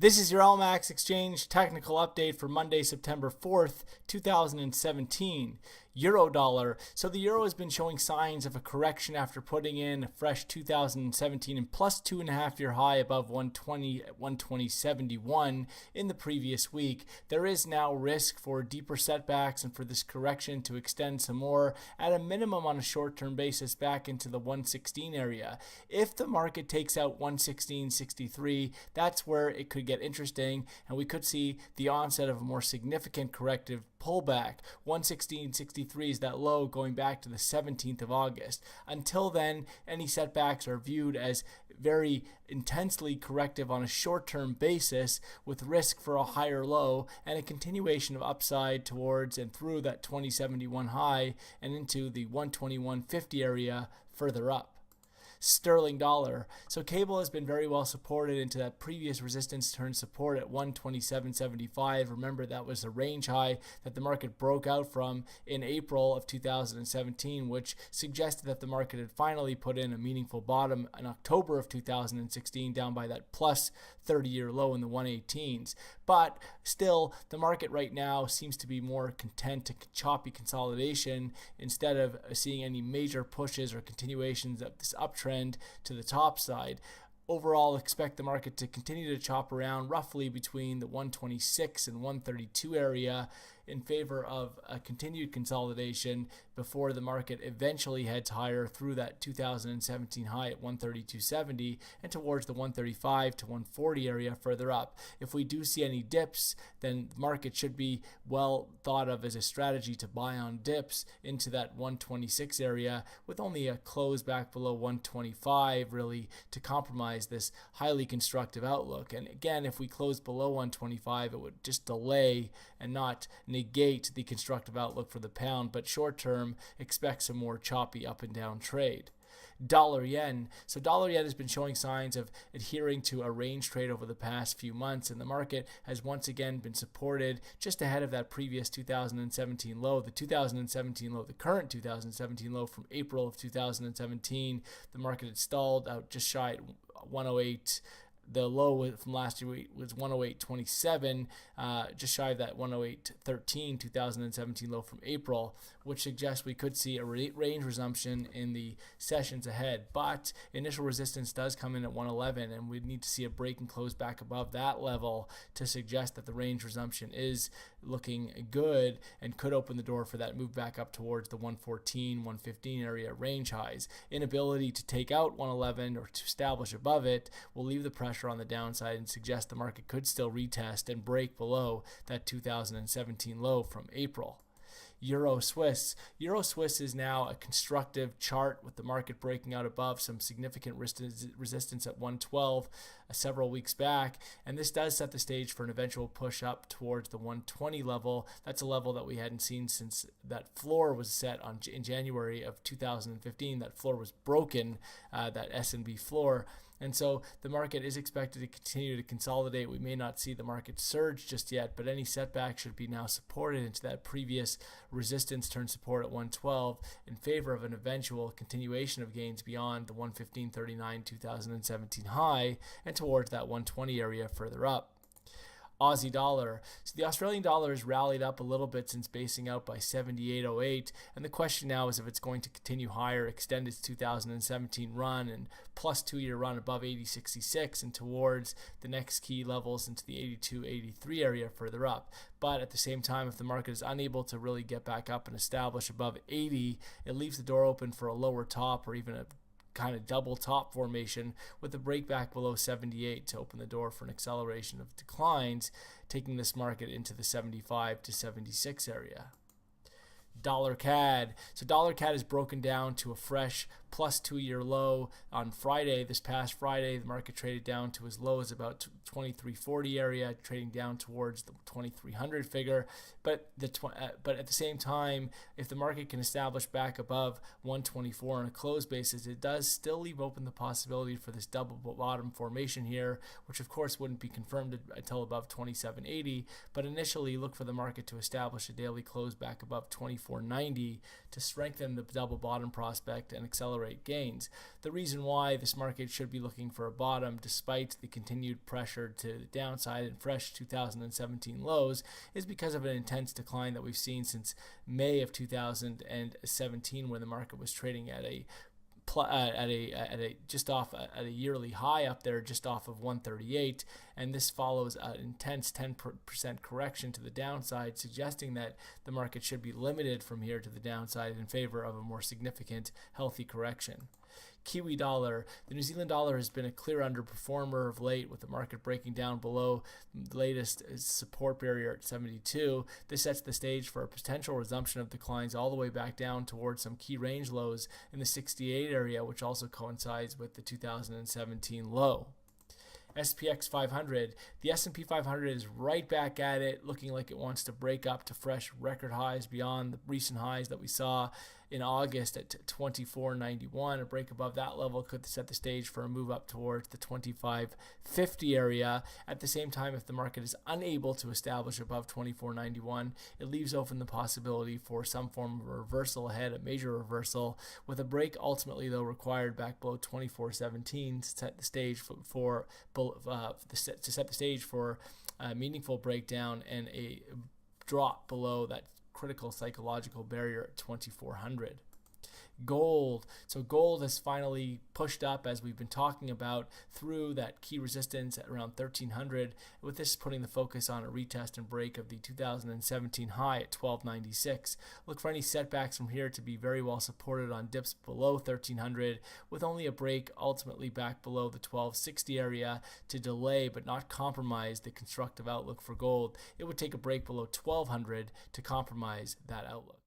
This is your LMAX exchange technical update for Monday, September 4th, 2017. Euro dollar. So the euro has been showing signs of a correction after putting in a fresh 2017 and plus 2.5-year high above 120.71 in the previous week. There is now risk for deeper setbacks and for this correction to extend some more, at a minimum on a short-term basis, back into the 116 area. If the market takes out 116.63, that's where it could get interesting, and we could see the onset of a more significant corrective pullback. 116.63 is that low going back to the 17th of August. Until then, any setbacks are viewed as very intensely corrective on a short-term basis, with risk for a higher low and a continuation of upside towards and through that 2071 high and into the 121.50 area further up. Sterling dollar. So cable has been very well supported into that previous resistance turn support at 127.75. Remember, that was a range high that the market broke out from in April of 2017, which suggested that the market had finally put in a meaningful bottom in October of 2016, down by that plus 30-year low in the 118s. But still, the market right now seems to be more content to choppy consolidation instead of seeing any major pushes or continuations of this uptrend to the top side. Overall, expect the market to continue to chop around roughly between the 126 and 132 area in favor of a continued consolidation before the market eventually heads higher through that 2017 high at 132.70 and towards the 135 to 140 area further up. If we do see any dips, then the market should be well thought of as a strategy to buy on dips into that 126 area, with only a close back below 125 really to compromise this highly constructive outlook. And again, if we close below 125, it would just delay and not negate the constructive outlook for the pound, but short term, expect some more choppy up and down trade. Dollar yen. So dollar yen has been showing signs of adhering to a range trade over the past few months, and the market has once again been supported just ahead of that previous 2017 low, the current 2017 low from April of 2017. The market had stalled out just shy at 108. The low from last year was 108.27, just shy of that 108.13 2017 low from April, which suggests we could see a range resumption in the sessions ahead. But initial resistance does come in at 111, and we need to see a break and close back above that level to suggest that the range resumption is looking good and could open the door for that move back up towards the 114, 115 area range highs. Inability to take out 111 or to establish above it will leave the pressure on the downside and suggest the market could still retest and break below that 2017 low from April. Euro Swiss. Euro Swiss is now a constructive chart, with the market breaking out above some significant resistance at 112 several weeks back, and this does set the stage for an eventual push up towards the 120 level. That's a level that we hadn't seen since that floor was set in January of 2015. That floor was broken, that S&B floor. And so the market is expected to continue to consolidate. We may not see the market surge just yet, but any setback should be now supported into that previous resistance turn support at 112 in favor of an eventual continuation of gains beyond the 115.39 2017 high and towards that 120 area further up. Aussie dollar. So the Australian dollar has rallied up a little bit since basing out by 78.08, and the question now is if it's going to continue higher, extend its 2017 run and plus 2-year run above 80.66 and towards the next key levels into the 82.83 area further up. But at the same time, if the market is unable to really get back up and establish above 80, it leaves the door open for a lower top or even a kind of double top formation with a breakback below 78 to open the door for an acceleration of declines, taking this market into the 75 to 76 area. Dollar CAD. So dollar CAD is broken down to a fresh plus 2-year low on Friday. This past Friday, the market traded down to as low as about 2340 area, trading down towards the 2300 figure. But at the same time, if the market can establish back above 124 on a close basis, it does still leave open the possibility for this double bottom formation here, which of course wouldn't be confirmed until above 2780. But initially, look for the market to establish a daily close back above 2490 to strengthen the double bottom prospect and accelerate accelerate gains. The reason why this market should be looking for a bottom despite the continued pressure to the downside and fresh 2017 lows is because of an intense decline that we've seen since May of 2017, when the market was trading at a yearly high up there, just off of 138, and this follows an intense 10% correction to the downside, suggesting that the market should be limited from here to the downside in favor of a more significant, healthy correction. Kiwi dollar. The New Zealand dollar has been a clear underperformer of late, with the market breaking down below the latest support barrier at 72. This sets the stage for a potential resumption of declines all the way back down towards some key range lows in the 68 area, which also coincides with the 2017 low. SPX 500. The S&P 500 is right back at it, looking like it wants to break up to fresh record highs beyond the recent highs that we saw in August at 24.91. A break above that level could set the stage for a move up towards the 25.50 area. At the same time, if the market is unable to establish above 24.91, it leaves open the possibility for some form of reversal ahead, a major reversal, with a break ultimately, though, required back below 24.17 to set the stage for a meaningful breakdown and a drop below that critical psychological barrier at 2400. Gold. So gold has finally pushed up, as we've been talking about, through that key resistance at around 1300, with this putting the focus on a retest and break of the 2017 high at 1296. Look for any setbacks from here to be very well supported on dips below 1300, with only a break ultimately back below the 1260 area to delay but not compromise the constructive outlook for gold. It would take a break below 1200 to compromise that outlook.